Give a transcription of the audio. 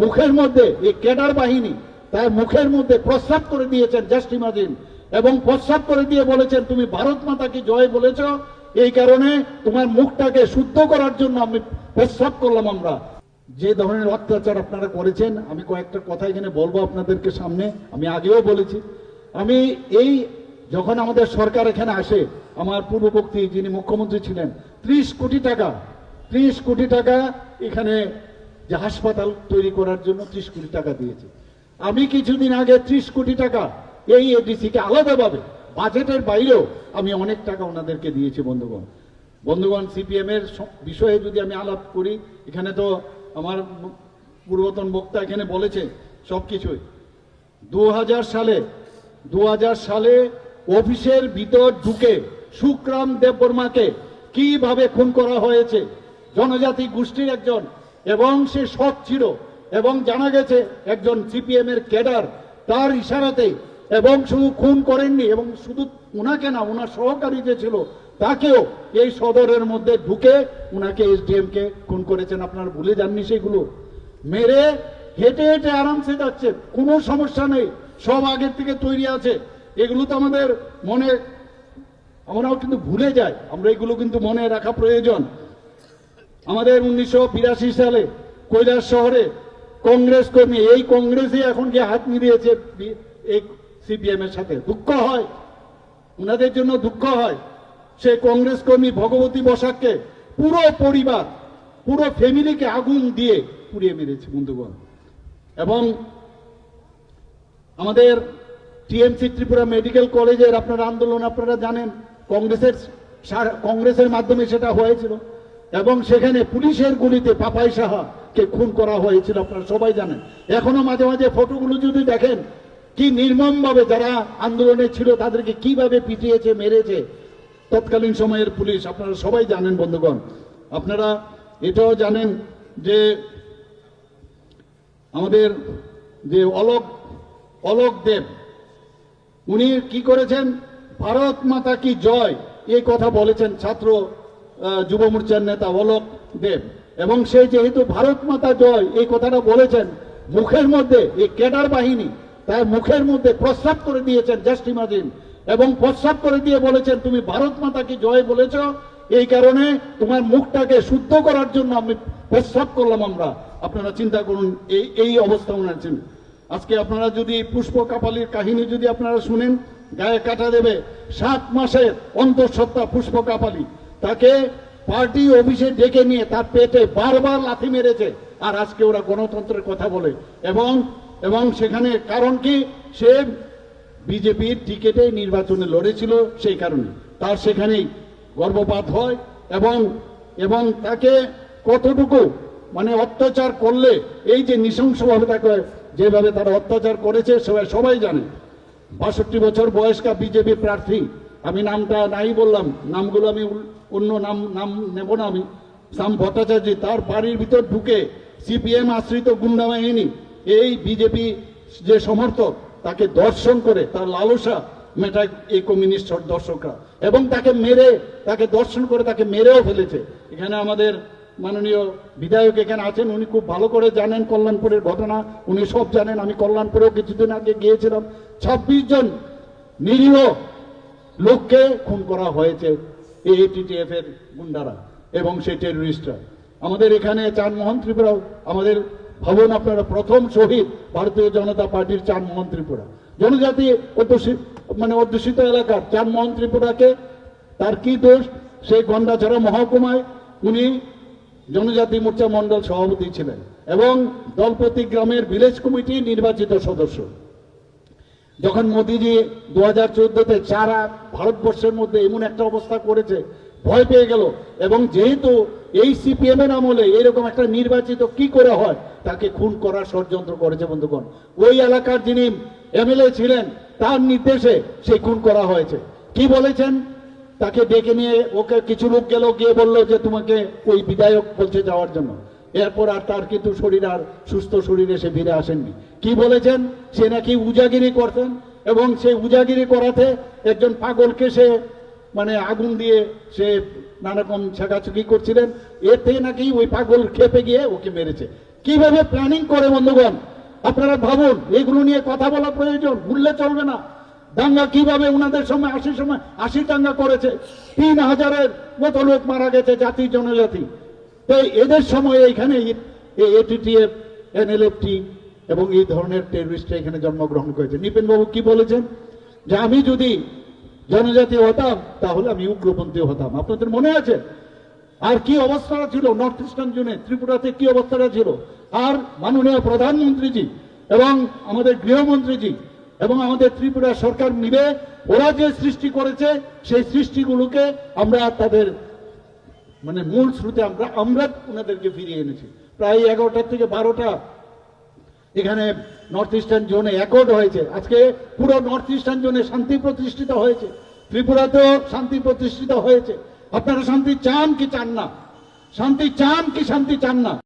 মুখের মধ্যে এই ক্যাডার বাহিনী তার মুখের মধ্যে প্রস্রাব করে দিয়েছেন, জাস্ট ইমাজিন, এবং প্রস্রাব করে দিয়ে বলেছেন তুমি ভারত মাতাকে জয় বলেছ, এই কারণে তোমার মুখটাকে শুদ্ধ করার জন্য আমি প্রস্রাব করলাম। আমরা যে ধরনের অত্যাচার আপনারা করেছেন, আমি কয়েকটা কথা এখানে বলবো আপনাদেরকে সামনে, আমি আগেও বলেছি। আমি এই যখন আমাদের সরকার এখানে আসে, আমার পূর্ববর্তী যিনি মুখ্যমন্ত্রী ছিলেন 30 কোটি টাকা এখানে যে হাসপাতাল তৈরি করার জন্য 30 কোটি টাকা দিয়েছে। আমি কিছুদিন আগে 30 কোটি টাকা এই এডিসিকে আলাদাভাবে বাজেটের বাইরেও আমি অনেক টাকা ওনাদেরকে দিয়েছি। বন্ধুগণ, সিপিএম এর বিষয়ে যদি আমি আলাপ করি, এখানে তো আমার পূর্বতন বক্তা এখানে বলেছে সবকিছুই। 2000 সালে অফিসের ভিতর ঢুকে সুখরাম দেববর্মাকে কিভাবে খুন করা হয়েছে, জনজাতি গোষ্ঠীর একজন, এবং সে সৎ ছিল, এবং জানা গেছে একজন সিপিএম এর ক্যাডার, তার ইশারাতে, এবং শুধু খুন করেননি, এবং শুধু ওনাকে না, ওনার সহকারী যে ছিল তাকেও এই সদরের মধ্যে ঢুকে ওনাকে এসডিএম কে খুন করেছেন। আপনারা ভুলে যাননি সেগুলো? মেরে হেঁটে হেঁটে আরামসে যাচ্ছে, কোনো সমস্যা নেই, সব আগের থেকে তৈরি আছে। এগুলো তো আমাদের মনে, আমরাও কিন্তু ভুলে যাই, আমরা এগুলো কিন্তু মনে রাখা প্রয়োজন। আমাদের 1982 সালে কৈলাস শহরে কংগ্রেস কর্মী, এই কংগ্রেসই এখন গিয়ে হাত মিলিয়েছে এই সিপিএম এর সাথে। দুঃখ হয়, ওনাদের জন্য দুঃখ হয়। সেই কংগ্রেস কর্মী ভগবতী বসাককে পুরো পরিবার, পুরো ফ্যামিলিকে আগুন দিয়ে পুড়িয়ে মেরেছে বন্ধুগণ। এবং আমাদের টিএমসি ত্রিপুরা মেডিকেল কলেজের আপনারা আন্দোলন আপনারা জানেন, কংগ্রেসের মাধ্যমে সেটা হয়েছিল, এবং সেখানে পুলিশের গুলিতে পাপাই সাহাকে খুন করা হয়েছিল, আপনারা সবাই জানেন। এখনো মাঝে মাঝে ফটোগুলো যদি দেখেন, কি নির্মমভাবে যারা আন্দোলনে ছিল তাদেরকে কিভাবে পিটিয়েছে, মেরেছে তৎকালীন সময়ের পুলিশ, আপনারা সবাই জানেন বন্ধুগণ। আপনারা এটাও জানেন যে আমাদের যে অলোক দেব, উনি কি করেছেন, ভারত মাতা কি জয় এই কথা বলেছেন ছাত্র যুব মোর্চার নেতা অলোক দেব, এবং সে যেহেতু ভারত মাতা জয় এই কথাটা বলেছেন, মুখের মধ্যে এই ক্যাডার বাহিনী তার মুখের মধ্যে প্রস্রাব করে দিয়েছেন, জাস্ট ইমাজিন, এবং প্রস্রাব করে দিয়ে বলেছেন তুমি ভারত মাতাকে জয় বলেছ, এই কারণে তোমার মুখটাকে শুদ্ধ করার জন্য আমি প্রস্রাব করলাম আমরা। আপনারা চিন্তা করুন এই অবস্থা ওনার ছিল। আজকে আপনারা যদি পুষ্প কাপালির কাহিনী যদি আপনারা শুনেন, গায়ে কাটা দেবে। 7 মাসের অন্তঃসত্ত্বা পুষ্প কাপালি, তাকে পার্টি অফিসে ডেকে নিয়ে তার পেটে বারবার লাথি মেরেছে, আর আজকে ওরা গণতন্ত্রের কথা বলে। এবং সেখানে কারণ কি, সে বিজেপির টিকেটে নির্বাচনে লড়েছিল, সেই কারণে তার সেখানেই গর্ভপাত হয়। এবং তাকে কতটুকু মানে অত্যাচার করলে, এই যে নৃশংসভাবে তাকে যেভাবে তারা অত্যাচার করেছে সবাই জানে। 62 বছর বয়স্কা বিজেপি প্রার্থী, আমি নামটা নাই বললাম, নামগুলো আমি অন্য নাম নেব না আমি, শ্যাম ভট্টাচার্য, তার বাড়ির ভিতর ঢুকে সিপিএম আশ্রিত গুন্ডা বাহিনী, এই বিজেপি যে সমর্থক, তাকে দর্শন করে তার লালসা মেটায় এই কমিউনিস্ট দর্শকরা, এবং তাকে দর্শন করে তাকে মেরেও ফেলেছে। এখানে আমাদের মাননীয় বিধায়ক এখানে আছেন, উনি খুব ভালো করে জানেন কল্যাণপুরের ঘটনা, উনি সব জানেন। আমি কল্যাণপুরেও কিছুদিন আগে গিয়েছিলাম। 26 জন নিরীহ লোককে খুন করা হয়েছে এই এটিটিএফ এর গুন্ডারা এবং সেই টেররিস্টরা। আমাদের এখানে চানমোহন ত্রিপুরা, আমাদের ভবন আপনারা প্রথম শহীদ ভারতীয় জনতা পার্টির চানমোহন ত্রিপুরা, জনজাতি অধ্যুষিত এলাকার চানমোহন ত্রিপুরাকে, তার কি দোষ, সেই গন্ডাছড়া মহকুমায় উনি জনজাতি মোর্চা মন্ডল সভাপতি ছিলেন এবং দলপতি গ্রামের ভিলেজ কমিটি নির্বাচিত সদস্য। যখন মোদীজি 2014-তে সারা ভারতবর্ষের মধ্যে এমন একটা অবস্থা করেছে, ভয় পেয়ে গেল, এবং যেহেতু এই সিপিএম এর আমলে এরকম একটা নির্বাচিত কি করে হয়, তাকে খুন করার ষড়যন্ত্র করেছে বন্ধুগণ। ওই এলাকার যিনি এমএলএ ছিলেন তার নির্দেশে সেই খুন করা হয়েছে। কি বলেছেন, তাকে ডেকে নিয়ে ওকে কিছু লোক গেল, গিয়ে বললো যে তোমাকে ওই বিধায়ক বলছে যাওয়ার জন্য। এরপর আর তার কিন্তু শরীর আর সুস্থ শরীরে সে ফিরে আসেননি। কি বলেছেন, সে নাকি উজাগিরি করতেন, এবং সেই উজাগিরি করাতে একজন পাগলকে সে আগুন দিয়ে সে নানারকম ছেঁকাছুকি করছিলেন, এতে নাকি ওই পাগল খেপে গিয়ে ওকে মেরেছে। কিভাবে প্ল্যানিং করে বন্ধুগণ, আপনারা ভাবুন, এগুলো নিয়ে কথা বলা প্রয়োজন, ভুললে চলবে না। দাঙ্গা কিভাবে ওনাদের সময় 80 দাঙ্গা করেছে, 3000-এর মতো লোক মারা গেছে, জাতি জনজাতি। তো এদের সময় এইখানে এটিটিএফ, এনএলএফটি এবং এই ধরনের টেররিস্টরা এখানে জন্মগ্রহণ করেছে। নিপেন বাবু কি বলেছেন, যে আমি যদি জনজাতি হতাম তাহলে আমি উগ্রপন্থী হতাম। আপনাদের মনে আছে? আর কি অবস্থাটা ছিল নর্থ ইস্টার্ন জোনে, ত্রিপুরাতে কি অবস্থাটা ছিল। আর মাননীয় প্রধানমন্ত্রীজি এবং আমাদের গৃহমন্ত্রীজি এবং আমাদের ত্রিপুরা সরকার মিলে ওরা যে সৃষ্টি করেছে, সেই সৃষ্টিগুলোকে আমরা তাদের মানে মূল স্রোতে আমরা ওনাদেরকে ফিরিয়ে এনেছি। প্রায় 11টা থেকে 12টা এখানে নর্থ ইস্টার্ন জোনে অ্যাকর্ড হয়েছে। আজকে পুরো নর্থ ইস্টার্ন জোনে শান্তি প্রতিষ্ঠিত হয়েছে, ত্রিপুরাতেও শান্তি প্রতিষ্ঠিত হয়েছে। আপনারা শান্তি চান কি চান না? শান্তি চান কি শান্তি চান না?